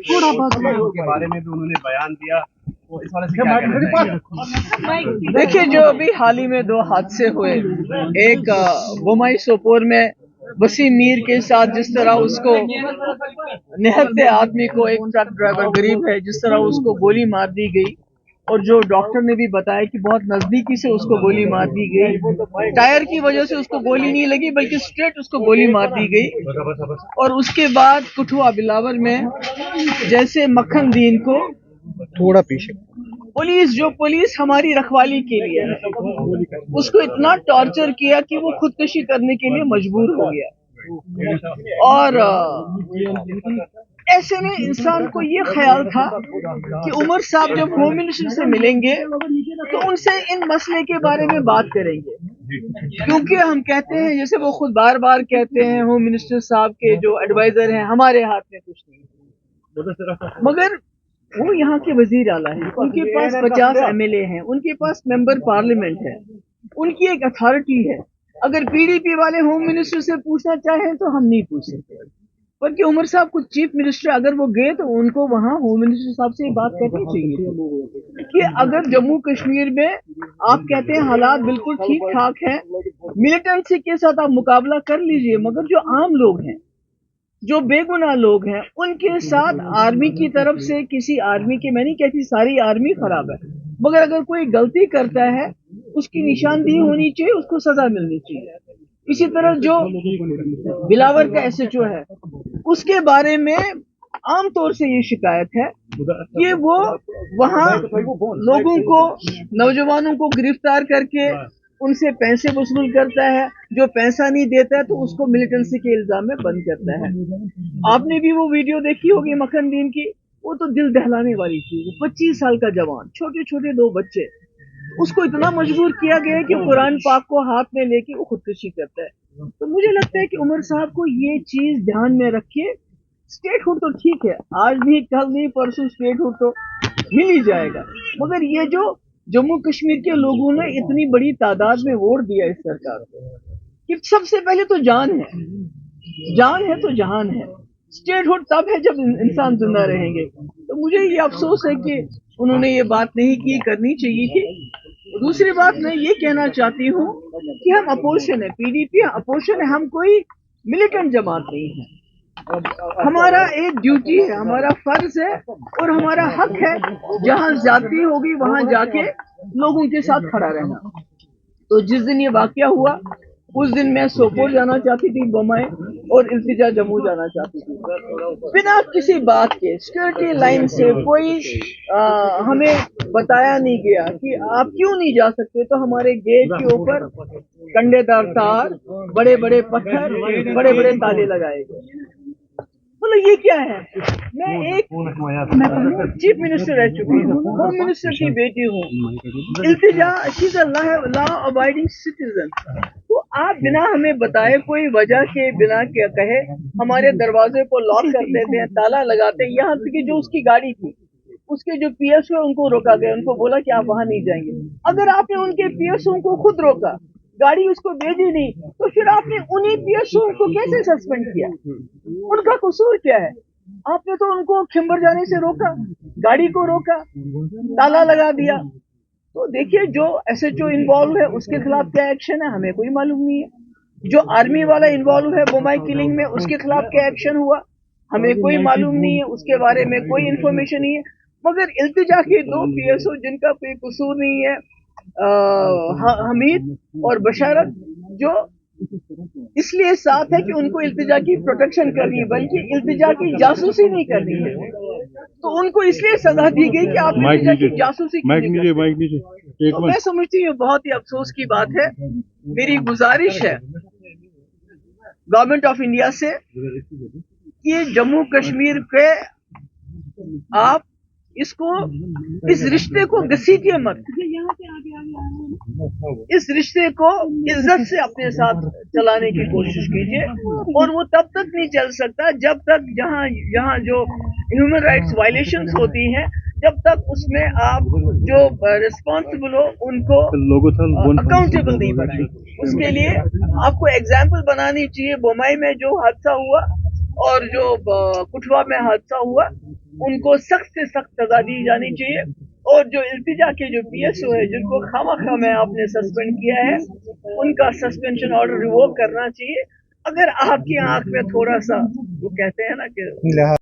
थोड़ा बहुत के बारे में भी उन्होंने बयान दिया, तो इस वाले से क्या कहना है? देखिए, जो अभी हाल ही में 2 हादसे हुए, एक बोमाई सोपोर में वसीम मीर के साथ जिस तरह उसको निहत्ते आदमी को, एक ट्रक ड्राइवर गरीब है, जिस तरह उसको गोली मार दी गई, और जो डॉक्टर ने भी बताया कि बहुत नजदीकी से उसको गोली मार दी गई, टायर की वजह से उसको गोली नहीं लगी बल्कि स्ट्रेट उसको गोली मार दी गई। और उसके बाद कुठुआ बिलावर में जैसे मक्खन दीन को थोड़ा पीछे पुलिस हमारी रखवाली के लिए है, उसको इतना टॉर्चर किया कि वो खुदकुशी करने के लिए मजबूर हो गया। और ऐसे में इंसान को ये ख्याल था कि उमर साहब जब होम मिनिस्टर से मिलेंगे तो उनसे इन मसले के बारे में बात करेंगे, क्योंकि हम कहते हैं, जैसे वो खुद बार बार कहते हैं, होम मिनिस्टर साहब के जो एडवाइजर हैं, हमारे हाथ में कुछ नहीं, मगर वो यहाँ के वजीर आला हैं, उनके पास 50 MLA हैं, उनके पास मेंबर पार्लियामेंट है, उनकी एक अथॉरिटी है। अगर PDP वाले होम मिनिस्टर से पूछना चाहें तो हम नहीं पूछ सकते, बल्कि उमर साहब कुछ चीफ मिनिस्टर अगर वो गए तो उनको वहाँ होम मिनिस्टर साहब से बात करनी चाहिए कि अगर जम्मू कश्मीर में आप कहते हैं हालात बिल्कुल ठीक ठाक है, मिलिटेंसी के साथ आप मुकाबला कर लीजिए, मगर जो आम लोग हैं, जो बेगुनाह लोग हैं, उनके साथ आर्मी की तरफ से, किसी आर्मी के, मैं नहीं कहती सारी आर्मी खराब है, मगर अगर कोई गलती करता है उसकी निशानदेही होनी चाहिए, उसको सजा मिलनी चाहिए। इसी तरह जो बिलावर का SHO है, उसके बारे में आम तौर से ये शिकायत है कि वो वहाँ लोगों को, नौजवानों को गिरफ्तार करके उनसे पैसे वसूल करता है, जो पैसा नहीं देता है तो उसको मिलिटेंसी के इल्जाम में बंद करता है। आपने भी वो वीडियो देखी होगी मक्खन दीन की, वो तो दिल दहलाने वाली थी। वो 25 साल का जवान, छोटे छोटे 2 बच्चे, उसको इतना मजबूर किया गया कि कुरान पाक को हाथ में लेके वो खुदकुशी करता है। तो मुझे लगता है कि उमर साहब को ये चीज ध्यान में रखिए। स्टेटहुड तो ठीक है, आज नहीं कल नहीं परसों स्टेटहुड तो मिल ही जाएगा, मगर ये जो जम्मू कश्मीर के लोगों ने इतनी बड़ी तादाद में वोट दिया इस सरकार को, कि सबसे पहले तो जान है तो जहान है। स्टेटहुड तब है जब इंसान जिंदा रहेंगे। तो मुझे ये अफसोस है कि उन्होंने ये बात नहीं की, करनी चाहिए थी। दूसरी बात मैं ये कहना चाहती हूँ कि हम अपोजिशन है, PDP अपोजिशन है, हम कोई मिलिटेंट जमात नहीं है। हमारा एक ड्यूटी है, हमारा फर्ज है और हमारा हक है, जहाँ ज्यादती होगी वहां जाके लोगों के साथ खड़ा रहना। तो जिस दिन ये वाकया हुआ उस दिन मैं सोपोर जाना चाहती थी, बोमाई, और इल्तिजा जम्मू जाना चाहती थी। बिना किसी बात के सिक्योरिटी लाइन से कोई हमें बताया नहीं गया कि आप क्यों नहीं जा सकते। तो हमारे गेट के ऊपर कंडेदार तार, बड़े बड़े पत्थर, बड़े बड़े ताले लगाए गए। मतलब ये क्या है? मैं चीफ मिनिस्टर रह चुकी हूँ, होम मिनिस्टर की बेटी हूँ, Iltija she is a law abiding citizen. तो आप बिना हमें बताए, कोई वजह के बिना क्या कहे, हमारे दरवाजे को लॉक कर देते हैं, ताला लगाते हैं। यहाँ तक कि जो उसकी गाड़ी थी, उसके जो PSO है उनको रोका गया, उनको बोला कि आप वहां नहीं जाएंगे। अगर आपने उनके PSO को खुद रोका, गाड़ी उसको भेजी नहीं, तो फिर आपने उन्हीं PSO को कैसे सस्पेंड किया? उनका कसूर क्या है? आपने तो उनको खिंबर जाने से रोका, गाड़ी को रोका, ताला लगा दिया। तो देखिए, जो SHO इन्वॉल्व है उसके खिलाफ क्या एक्शन है हमें कोई मालूम नहीं है। जो आर्मी वाला इन्वॉल्व है बोमाई किलिंग में, उसके खिलाफ क्या एक्शन हुआ हमें कोई मालूम नहीं है, उसके बारे में कोई इन्फॉर्मेशन नहीं है। मगर इल्तिजा के 2 PSO जिनका कोई कसूर नहीं है, हमीद और बशारत, जो इसलिए साथ है कि उनको इल्तिजा की प्रोटेक्शन करनी है, बल्कि इल्तिजा की जासूसी नहीं करनी है। तो उनको इसलिए सजा दी गई कि आप इल्तिजा की जासूसी नीचे। तो मैं समझती हूँ बहुत ही अफसोस की बात है। मेरी गुजारिश है गवर्नमेंट ऑफ इंडिया से कि जम्मू कश्मीर के आप इस रिश्ते को घसीटिए मत, इस रिश्ते को इज्जत से अपने साथ चलाने की कोशिश कीजिए। और वो तब तक नहीं चल सकता जब तक जहाँ जो ह्यूमन राइट्स वायलेशंस होती हैं, जब तक उसमें आप जो रिस्पॉन्सिबल हो उनको अकाउंटेबल नहीं बनाए। उसके लिए आपको एग्जाम्पल बनानी चाहिए। बोमाई में जो हादसा हुआ और जो कुठवा में हादसा हुआ, उनको सख्त से सख्त सजा दी जानी चाहिए और जो इल्तिजा के जो PSO है जिनको खामखा में आपने सस्पेंड किया है उनका सस्पेंशन ऑर्डर रिवोक करना चाहिए। अगर आपकी आंख में थोड़ा सा वो कहते हैं ना कि